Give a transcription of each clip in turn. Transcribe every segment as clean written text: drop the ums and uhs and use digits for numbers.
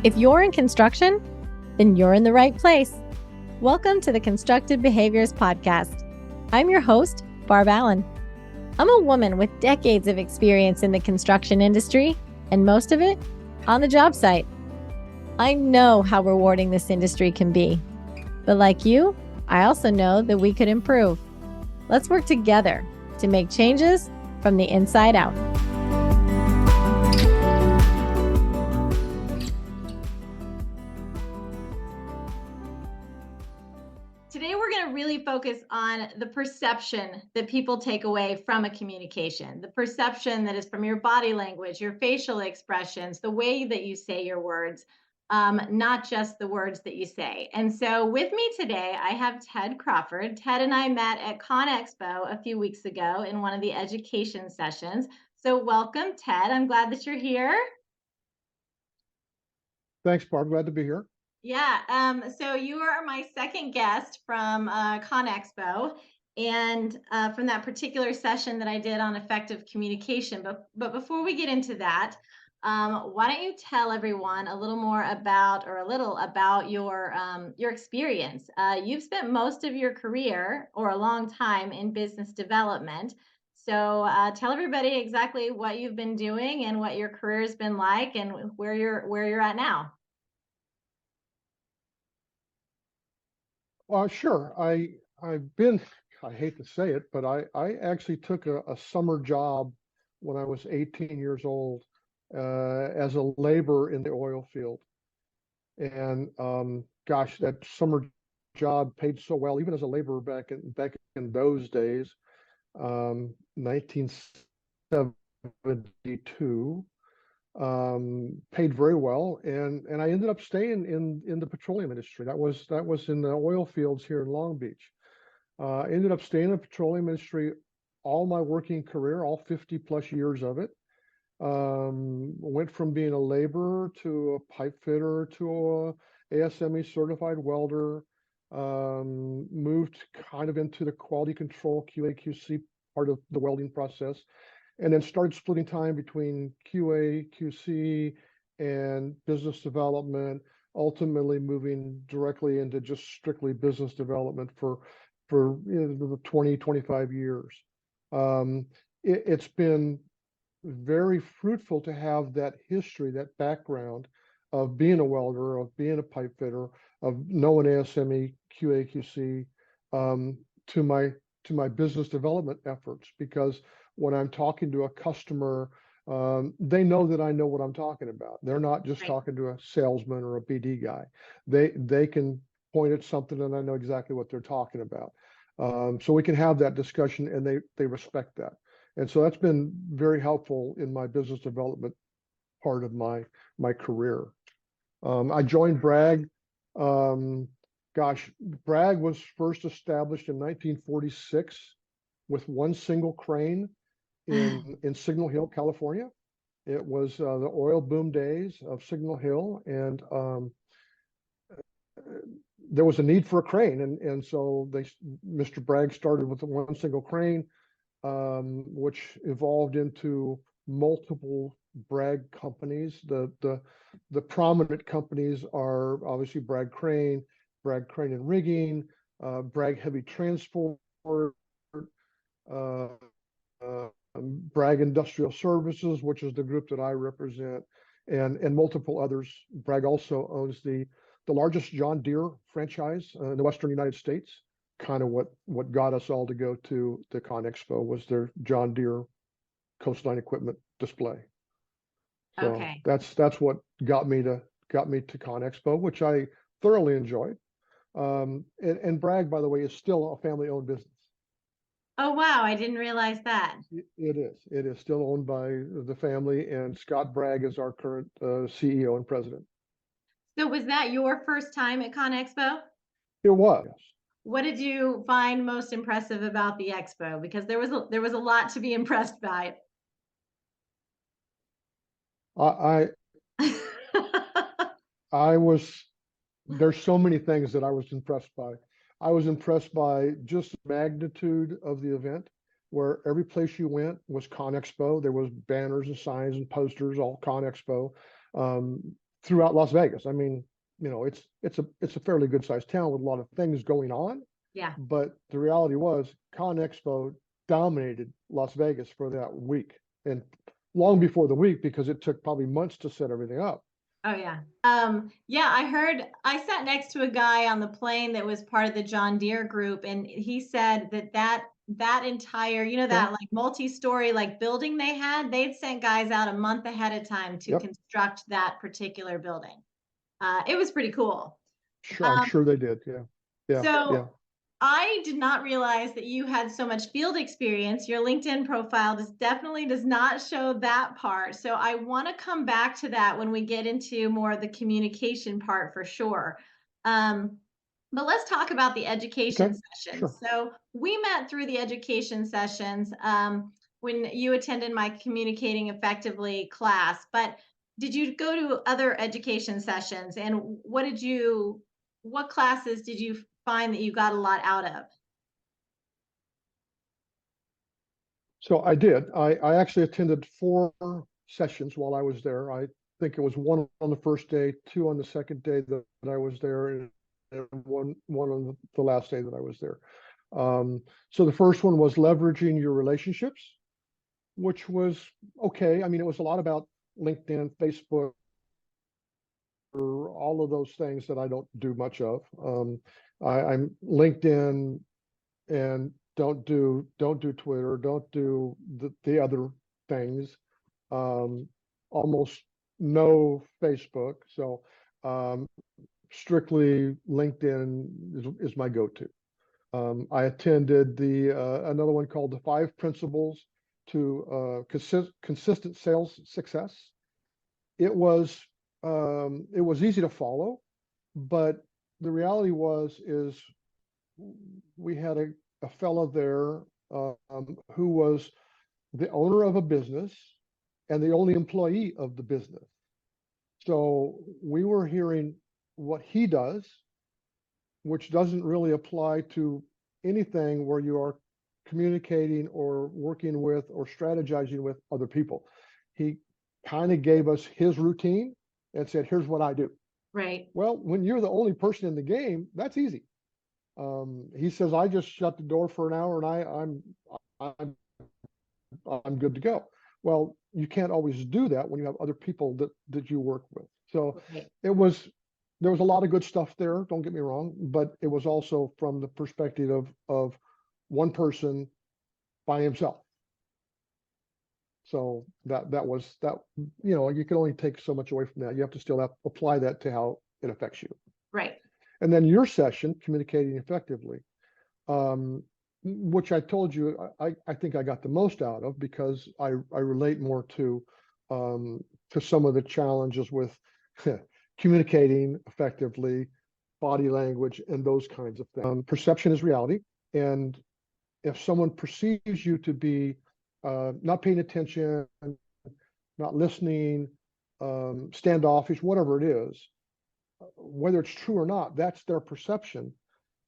If you're in construction, then you're in the right place. Welcome to the Constructive Behaviors Podcast. I'm your host, Barb Allen. I'm a woman with decades of experience in the construction industry, and most of it on the job site. I know how rewarding this industry can be. But like you, I also know that we could improve. Let's work together to make changes from the inside out. Today, we're going to really focus on the perception that people take away from a communication, the perception that is from your body language, your facial expressions, the way that you say your words, not just the words that you say. And so with me today, I have Ted Crawford. Ted and I met at ConExpo a few weeks ago in one of the education sessions. So welcome, Ted. I'm glad that you're here. Thanks, Barb. Glad to be here. Yeah, so you are my second guest from ConExpo, and from that particular session that I did on effective communication. But before we get into that, why don't you tell everyone a little about your experience? You've spent most of your career or a long time in business development. So tell everybody exactly what you've been doing and what your career has been like and where you're at now. Sure. I've been, I hate to say it, but I actually took a summer job when I was 18 years old as a laborer in the oil field. And gosh, that summer job paid so well, even as a laborer back in those days, 1972. Paid very well, and I ended up staying in the petroleum industry. That was in the oil fields here in Long Beach. Ended up staying in the petroleum industry all my working career, all 50 plus years of it. Went from being a laborer to a pipe fitter to a ASME certified welder. Moved kind of into the quality control QA/QC part of the welding process, and then started splitting time between QA, QC, and business development, ultimately moving directly into just strictly business development for the 20, 25 years. It's been very fruitful to have that history, that background of being a welder, of being a pipe fitter, of knowing ASME, QA, QC, to my business development efforts, because when I'm talking to a customer, they know that I know what I'm talking about. They're not just Right. talking to a salesman or a BD guy. They can point at something and I know exactly what they're talking about. So we can have that discussion, and they respect that. And so that's been very helpful in my business development part of my career. I joined Bragg. Bragg was first established in 1946 with one single crane in Signal Hill, California. It was the oil boom days of Signal Hill, and there was a need for a crane, and so Mr. Bragg started with one single crane, which evolved into multiple Bragg companies. The prominent companies are obviously Bragg Crane and Rigging, Bragg Heavy Transport, uh, Bragg Industrial Services, which is the group that I represent, and multiple others. Bragg also owns the largest John Deere franchise in the Western United States. Kind of what got us all to go to the ConExpo was their John Deere coastline equipment display. So Okay. that's what got me to ConExpo, which I thoroughly enjoyed. And Bragg, by the way, is still a family-owned business. Oh, wow. I didn't realize that. It is. It is still owned by the family, and Scott Bragg is our current CEO and president. So was that your first time at ConExpo? It was. What did you find most impressive about the expo? Because there was a lot to be impressed by. I I was. There's so many things that I was impressed by. I was impressed by just the magnitude of the event, where every place you went was ConExpo. There was banners and signs and posters, all ConExpo. throughout Las Vegas. I mean, it's a fairly good sized town with a lot of things going on. Yeah. But the reality was ConExpo dominated Las Vegas for that week, and long before the week, because it took probably months to set everything up. Oh yeah. Yeah, I sat next to a guy on the plane that was part of the John Deere group, and he said that entire, that like multi-story like building they'd sent guys out a month ahead of time to construct that particular building. It was pretty cool. Sure, I'm sure they did. Yeah. So I did not realize that you had so much field experience. Your LinkedIn profile definitely does not show that part. So I want to come back to that when we get into more of the communication part for sure. But let's talk about the education sessions. Sure. So we met through the education sessions when you attended my Communicating Effectively class. But did you go to other education sessions, and what classes did you find that you got a lot out of? So I did. I actually attended 4 sessions while I was there. I think it was 1 on the first day, 2 on the second day that I was there, and one on the last day that I was there. So the first one was leveraging your relationships, which was okay. I mean, it was a lot about LinkedIn, Facebook, or all of those things that I don't do much of. I'm LinkedIn, and don't do Twitter, don't do the other things. Almost no Facebook. So strictly LinkedIn is my go-to. I attended another one called the 5 Principles to Consistent Sales Success. It was easy to follow, but the reality is we had a fellow there who was the owner of a business and the only employee of the business. So we were hearing what he does, which doesn't really apply to anything where you are communicating or working with or strategizing with other people. He kind of gave us his routine and said, here's what I do. Right. Well, when you're the only person in the game, that's easy. He says, I just shut the door for an hour and I'm good to go. Well, you can't always do that when you have other people that you work with. So there was a lot of good stuff there, don't get me wrong, but it was also from the perspective of one person by himself. So that you can only take so much away from that. You have to still apply that to how it affects you. Right. And then your session, Communicating Effectively, which I told you, I think I got the most out of, because I relate more to some of the challenges with communicating effectively, body language, and those kinds of things. Perception is reality. And if someone perceives you to be not paying attention, not listening, standoffish, whatever it is, whether it's true or not, that's their perception.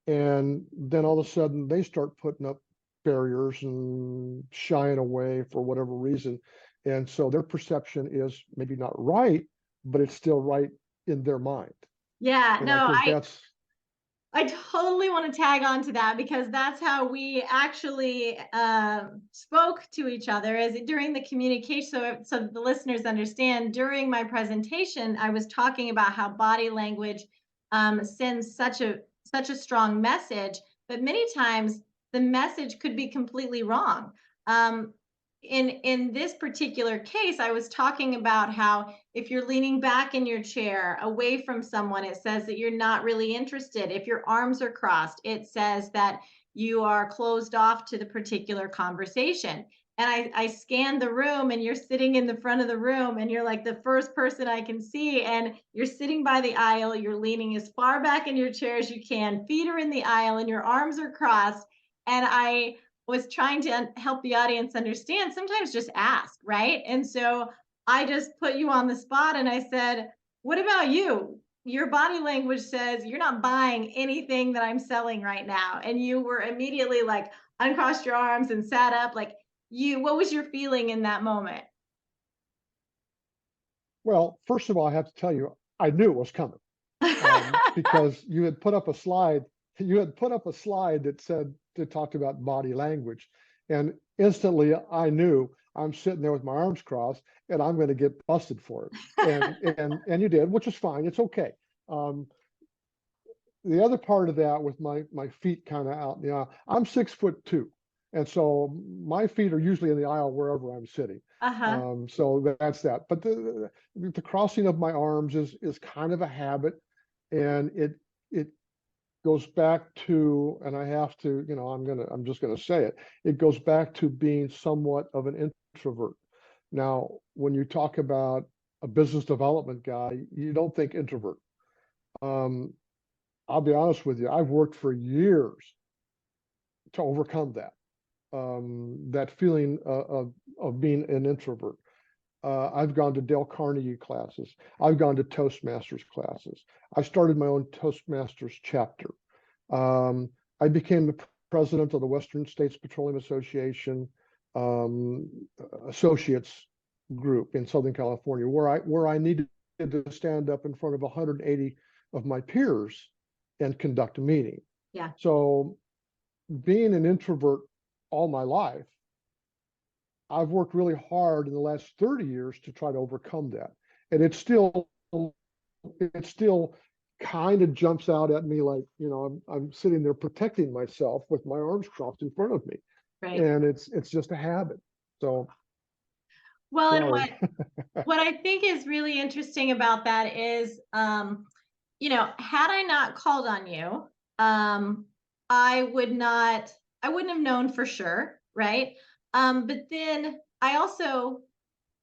And then all of a sudden they start putting up barriers and shying away for whatever reason. And so their perception is maybe not right, but it's still right in their mind. Yeah, and I totally want to tag on to that, because that's how we actually spoke to each other, as during the communication. So the listeners understand, during my presentation, I was talking about how body language sends such a strong message, but many times the message could be completely wrong. In this particular case, I was talking about how if you're leaning back in your chair away from someone, it says that you're not really interested. If your arms are crossed, it says that you are closed off to the particular conversation. And I scanned the room, and you're sitting in the front of the room, and you're like the first person I can see, and you're sitting by the aisle, you're leaning as far back in your chair as you can, feet are in the aisle, and your arms are crossed. And I was trying to help the audience understand, sometimes just ask, right? And so I just put you on the spot, and I said, what about you? Your body language says you're not buying anything that I'm selling right now. And you were immediately like, uncrossed your arms and sat up. Like, what was your feeling in that moment? Well, first of all, I have to tell you, I knew it was coming, because you had put up a slide. You had put up a slide that talked about body language, and instantly I knew I'm sitting there with my arms crossed, and I'm going to get busted for it. And you did, which is fine. It's okay. The other part of that with my feet kind of out in the aisle, I'm 6'2", and so my feet are usually in the aisle wherever I'm sitting. So that's that. But the crossing of my arms is kind of a habit, and it goes back to, and I have to, I'm just gonna say it. It goes back to being somewhat of an introvert. Now, when you talk about a business development guy, you don't think introvert. I'll be honest with you, I've worked for years to overcome that feeling of being an introvert. I've gone to Dale Carnegie classes. I've gone to Toastmasters classes. I started my own Toastmasters chapter. I became the president of the Western States Petroleum Association Associates Group in Southern California, where I needed to stand up in front of 180 of my peers and conduct a meeting. Yeah. So being an introvert all my life, I've worked really hard in the last 30 years to try to overcome that. And it still kind of jumps out at me like, I'm sitting there protecting myself with my arms crossed in front of me. Right. And it's just a habit. So well, sorry. and what I think is really interesting about that is had I not called on you, I wouldn't have known for sure, right? But then I also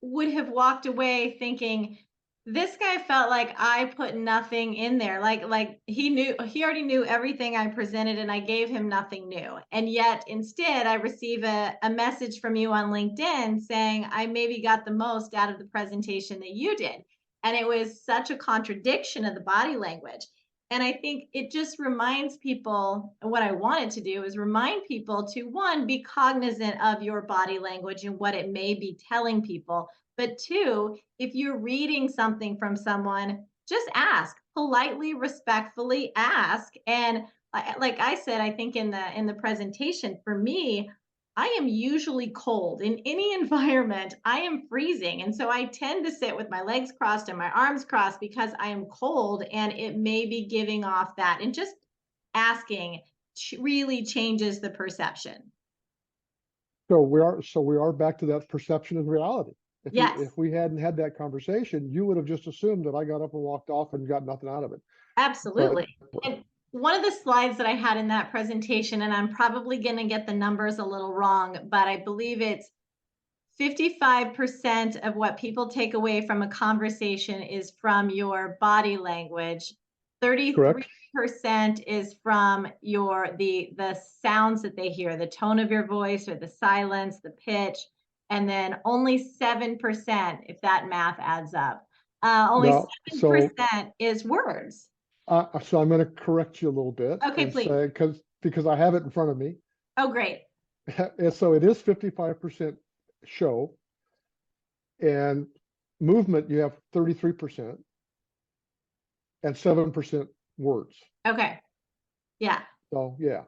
would have walked away thinking, this guy felt like I put nothing in there. Like he already knew everything I presented, and I gave him nothing new. And yet instead I receive a message from you on LinkedIn saying I maybe got the most out of the presentation that you did. And it was such a contradiction of the body language. And I think it just reminds people, what I wanted to do is remind people to, one, be cognizant of your body language and what it may be telling people. But two, if you're reading something from someone, just ask, politely, respectfully ask. And like I said, I think in the presentation, for me, I am usually cold in any environment. I am freezing. And so I tend to sit with my legs crossed and my arms crossed because I am cold, and it may be giving off that. And just asking really changes the perception. So we are back to that perception of reality. Yes. If we hadn't had that conversation, you would have just assumed that I got up and walked off and got nothing out of it. Absolutely. And one of the slides that I had in that presentation, and I'm probably going to get the numbers a little wrong, but I believe it's 55% of what people take away from a conversation is from your body language. 33% is from the sounds that they hear, the tone of your voice or the silence, the pitch. And then only 7%, if that math adds up, only 7% is words. So I'm going to correct you a little bit. Okay, please. Because I have it in front of me. Oh, great. And so it is 55% show, and movement you have 33%, and 7% words. Okay. Yeah. So yeah.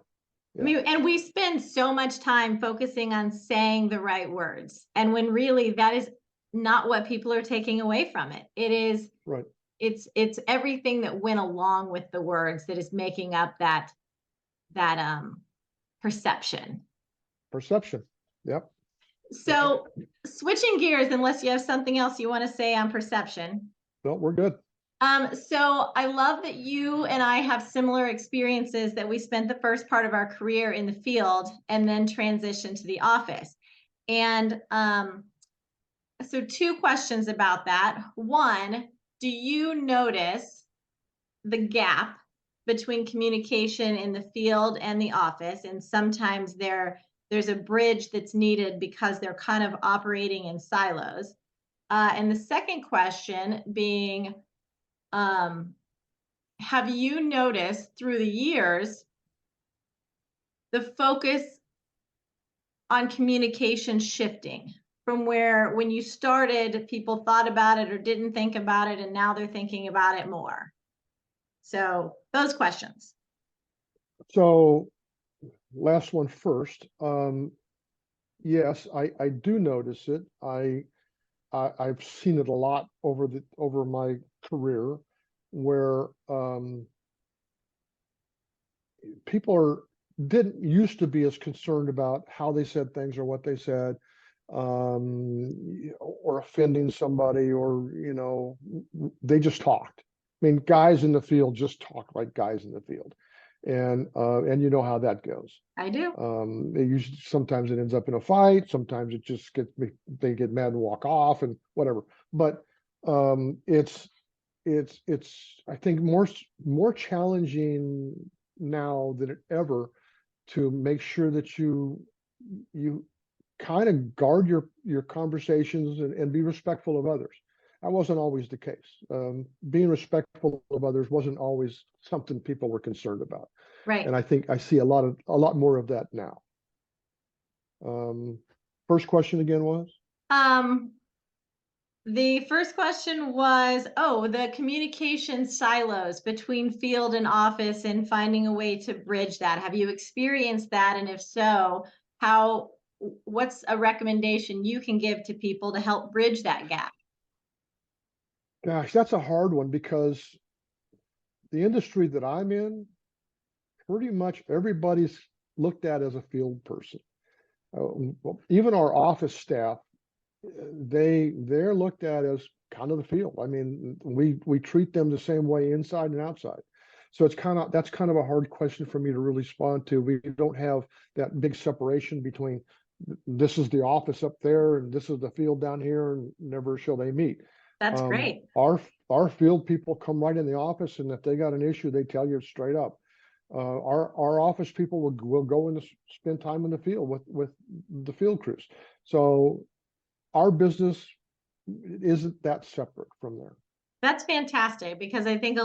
I mean, and we spend so much time focusing on saying the right words, and when really that is not what people are taking away from it. It is right. It's everything that went along with the words that is making up that perception. Yep. So switching gears, unless you have something else you want to say on perception. No, we're good. So I love that you and I have similar experiences, that we spent the first part of our career in the field and then transitioned to the office. And so two questions about that. One, do you notice the gap between communication in the field and the office? And sometimes there's a bridge that's needed because they're kind of operating in silos. And the second question being, have you noticed through the years the focus on communication shifting? from where when you started, people thought about it or didn't think about it, and now they're thinking about it more? So those questions. So last one first. Yes, I do notice it. I've seen it a lot over my career, where people didn't used to be as concerned about how they said things or what they said, or offending somebody, or they just talked. I mean, guys in the field just talk like guys in the field, and you know how that goes. I do. Sometimes it ends up in a fight. Sometimes it just they get mad and walk off and whatever. But it's I think more challenging now than ever to make sure that you kind of guard your conversations and be respectful of others. That wasn't always the case. Being respectful of others wasn't always something people were concerned about. Right. And I think I see a lot more of that now. First question again was? The first question was, the communication silos between field and office and finding a way to bridge that. Have you experienced that? And if so, what's a recommendation you can give to people to help bridge that gap? Gosh, that's a hard one, because the industry that I'm in, pretty much everybody's looked at as a field person. Even our office staff, they're looked at as kind of the field. I mean, we treat them the same way inside and outside. So that's kind of a hard question for me to really respond to. We don't have that big separation between this is the office up there and this is the field down here, and never shall they meet. That's great. Our field people come right in the office, and if they got an issue, they tell you straight up. Our office people will go and spend time in the field with the field crews. So our business isn't that separate from there. That's fantastic, because I think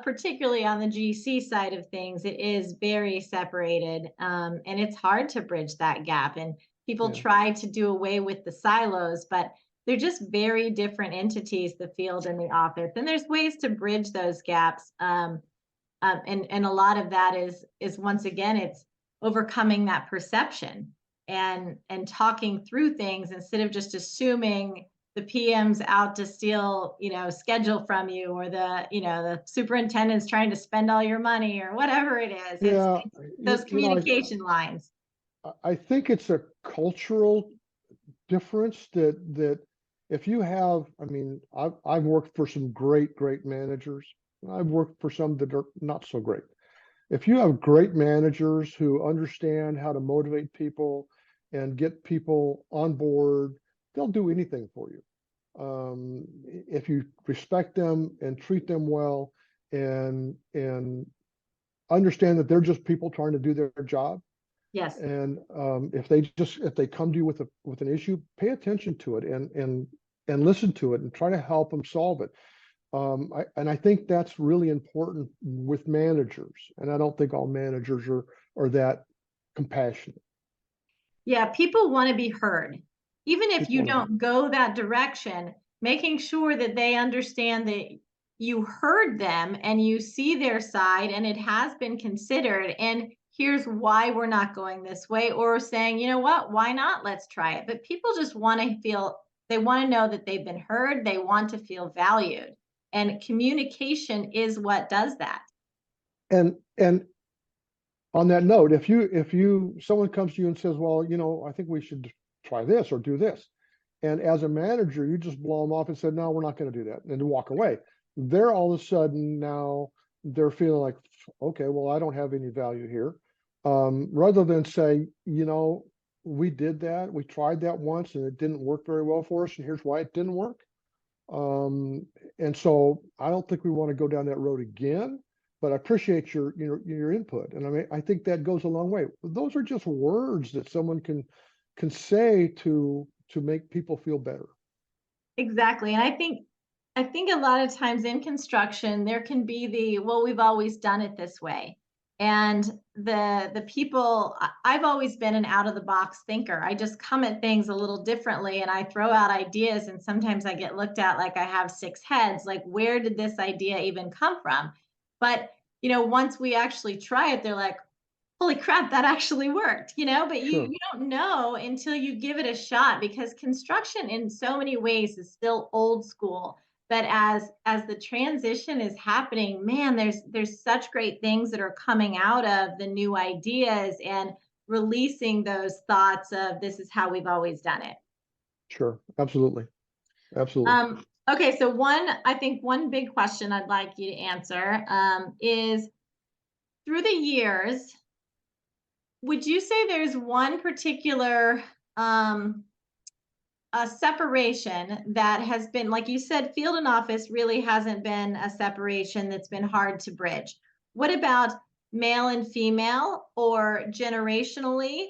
particularly on the GC side of things, it is very separated, and it's hard to bridge that gap. And people try to do away with the silos, but they're just very different entities, the field and the office. And there's ways to bridge those gaps. And a lot of that is once again, it's overcoming that perception and talking through things instead of just assuming the PM's out to steal, schedule from you, or the superintendent's trying to spend all your money, or whatever it is. Yeah, it's those communication lines. I think it's a cultural difference that if you have, I mean, I've worked for some great managers. I've worked for some that are not so great. If you have great managers who understand how to motivate people and get people on board, they'll do anything for you. If you respect them and treat them well, and understand that they're just people trying to do their job. Yes. And if they come to you with an issue, pay attention to it and listen to it and try to help them solve it. I think that's really important with managers, and I don't think all managers are that compassionate. Yeah, people want to be heard. Even if you don't go that direction, making sure that they understand that you heard them and you see their side and it has been considered, and here's why we're not going this way, or saying, you know what, why not? Let's try it. But people just want to know that they've been heard. They want to feel valued. And communication is what does that. And on that note, if someone comes to you and says, well, I think we should try this or do this, and as a manager, you just blow them off and said, no, we're not going to do that, and then walk away, they're all of a sudden now they're feeling like, okay, well, I don't have any value here. Rather than say, we did that, we tried that once and it didn't work very well for us, and here's why it didn't work. And so I don't think we want to go down that road again, but I appreciate your input. And I mean, I think that goes a long way. Those are just words that someone can say to make people feel better. Exactly. And I think a lot of times in construction, there can be well, we've always done it this way. And the people, I've always been an out of the box thinker. I just come at things a little differently and I throw out ideas, and sometimes I get looked at like I have six heads. Like, where did this idea even come from? But once we actually try it, they're like, holy crap, that actually worked, but you Sure. you don't know until you give it a shot, because construction in so many ways is still old school. But as the transition is happening, man, there's such great things that are coming out of the new ideas and releasing those thoughts of this is how we've always done it. Sure. Absolutely. Absolutely. Okay, so I think one big question I'd like you to answer is, through the years, would you say there's one particular a separation that has been, like you said, field and office really hasn't been a separation that's been hard to bridge? What about male and female, or generationally?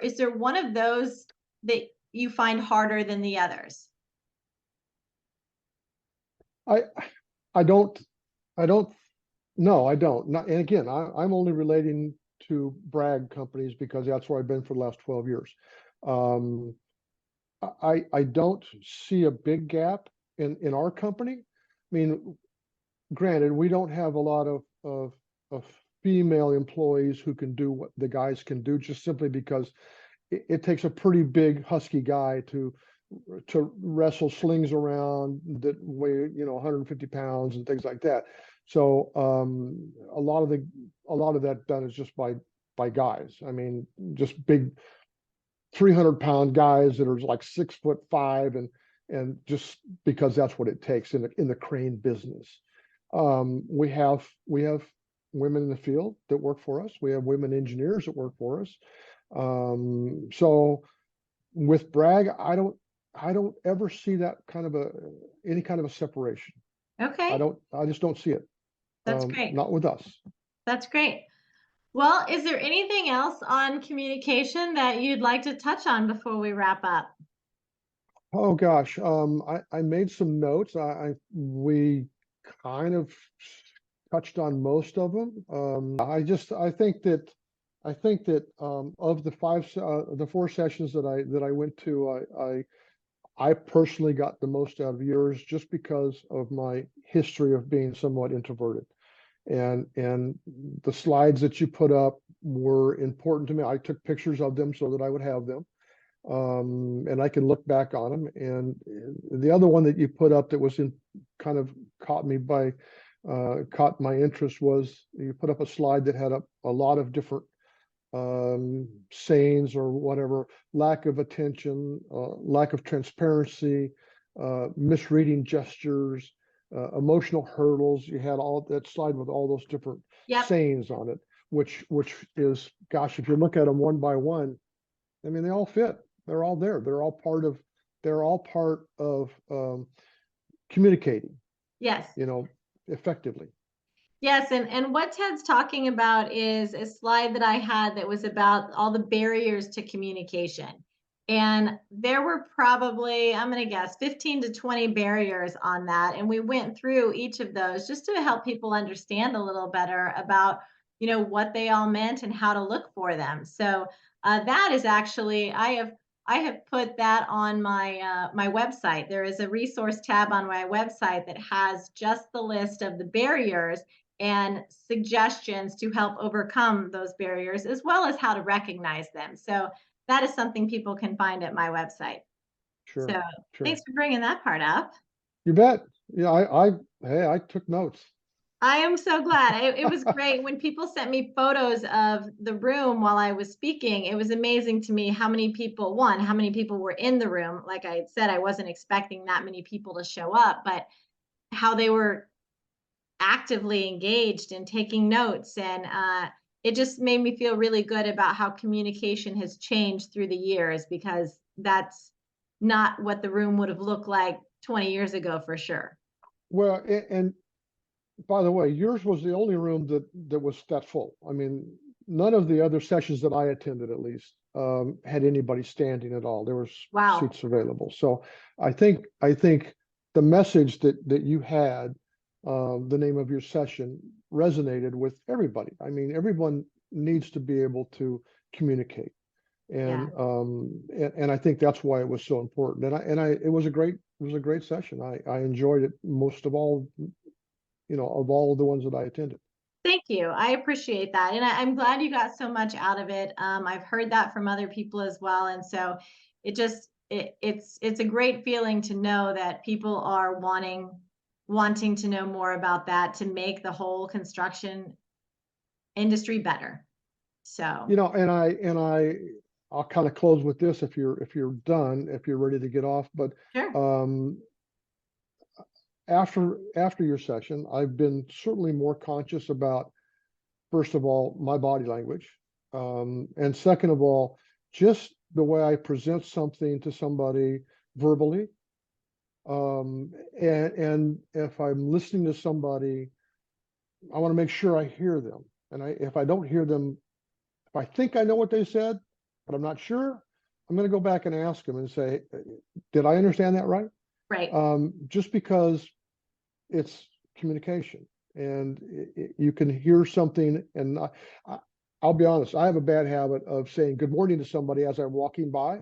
Is there one of those that you find harder than the others? I I don't I don't no, I don't. Not, and again, I'm only relating to Bragg Companies because that's where I've been for the last 12 years. Um, I don't see a big gap in our company. I mean, granted, we don't have a lot of female employees who can do what the guys can do, just simply because it takes a pretty big husky guy to wrestle slings around that weigh 150 pounds and things like that. So a lot of that done is just by guys. I mean, just big 300-pound guys that are like 6'5" and just because that's what it takes in the crane business. We have women in the field that work for us. We have women engineers that work for us. So with Bragg, I don't ever see that kind of any kind of a separation. Okay, I just don't see it. that's great. Not with us. That's great. Well, is there anything else on communication that you'd like to touch on before we wrap up? Oh gosh, I made some notes. We kind of touched on most of them. I think that of the four sessions that I went to, I personally got the most out of yours just because of my history of being somewhat introverted. And the slides that you put up were important to me. I took pictures of them so that I would have them. And I can look back on them. And the other one that you put up that was kind of caught my interest was you put up a slide that had a lot of different sayings or whatever: lack of attention, lack of transparency, misreading gestures, emotional hurdles. You had all that slide with all those different Yep. sayings on it, which is, gosh, if you look at them one by one, I mean, they all fit. They're all there. They're all part of communicating, Yes. effectively. Yes, and what Ted's talking about is a slide that I had that was about all the barriers to communication. And there were probably, I'm going to guess, 15 to 20 barriers on that. And we went through each of those just to help people understand a little better about, what they all meant and how to look for them. So that is actually, I have put that on my website. There is a resource tab on my website that has just the list of the barriers and suggestions to help overcome those barriers, as well as how to recognize them. So that is something people can find at my website. Sure, So sure. thanks for bringing that part up. You bet. Yeah, hey, I took notes. I am so glad. It was great when people sent me photos of the room while I was speaking. It was amazing to me how many people, how many people were in the room. Like I said, I wasn't expecting that many people to show up, but how they were actively engaged and taking notes. And it just made me feel really good about how communication has changed through the years, because that's not what the room would have looked like 20 years ago for sure. Well, and by the way, yours was the only room that was that full. I mean, none of the other sessions that I attended, at least, had anybody standing at all. There was Wow. seats available. So I think the message that you had, the name of your session, resonated with everybody. I mean, everyone needs to be able to communicate. And I think that's why it was so important. It was a great session. I enjoyed it most of all, of all of the ones that I attended. Thank you. I appreciate that. And I'm glad you got so much out of it. I've heard that from other people as well. And so it's a great feeling to know that people are wanting to know more about that, to make the whole construction industry better. So, I'll kind of close with this if you're done, if you're ready to get off. But sure. After your session, I've been certainly more conscious about, first of all, my body language, and second of all, just the way I present something to somebody verbally. And if I'm listening to somebody, I want to make sure I hear them. And if I don't hear them, if I think I know what they said, but I'm not sure, I'm going to go back and ask them and say, did I understand that right? Right. Just because it's communication, and you can hear something. And I'll be honest, I have a bad habit of saying good morning to somebody as I'm walking by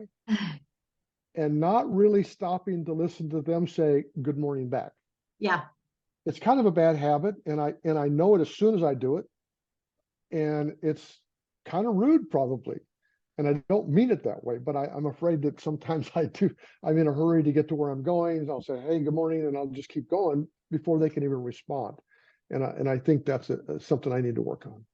and not really stopping to listen to them say good morning back. Yeah. It's kind of a bad habit, and I know it as soon as I do it. And it's kind of rude probably. And I don't mean it that way, but I'm afraid that sometimes I do. I'm in a hurry to get to where I'm going. And I'll say, hey, good morning. And I'll just keep going before they can even respond. And I think that's something I need to work on.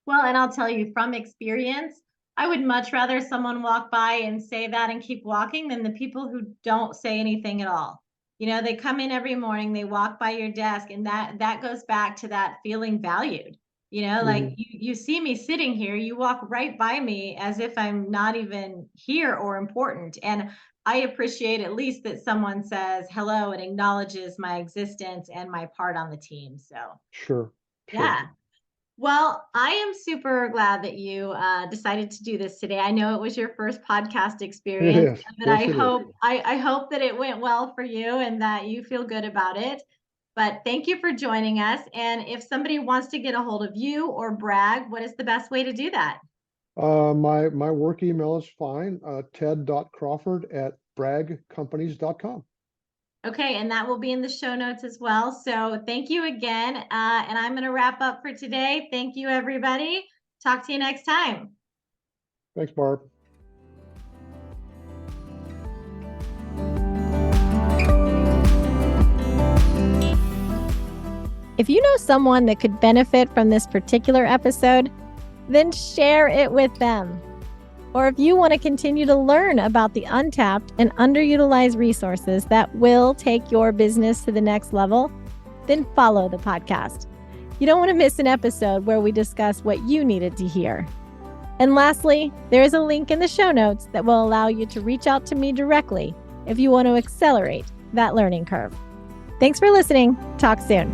Well, and I'll tell you from experience, I would much rather someone walk by and say that and keep walking than the people who don't say anything at all. They come in every morning, they walk by your desk, and that goes back to that feeling valued. Like you see me sitting here, you walk right by me as if I'm not even here or important. And I appreciate at least that someone says hello and acknowledges my existence and my part on the team. So sure. Yeah. Well, I am super glad that you decided to do this today. I know it was your first podcast experience, but I hope that it went well for you and that you feel good about it. But thank you for joining us. And if somebody wants to get a hold of you or Bragg, what is the best way to do that? My work email is fine. ted.crawford@braggcompanies.com. Okay, and that will be in the show notes as well. So thank you again. And I'm going to wrap up for today. Thank you, everybody. Talk to you next time. Thanks, Barb. If you know someone that could benefit from this particular episode, then share it with them. Or if you want to continue to learn about the untapped and underutilized resources that will take your business to the next level, then follow the podcast. You don't want to miss an episode where we discuss what you needed to hear. And lastly, there is a link in the show notes that will allow you to reach out to me directly if you want to accelerate that learning curve. Thanks for listening. Talk soon.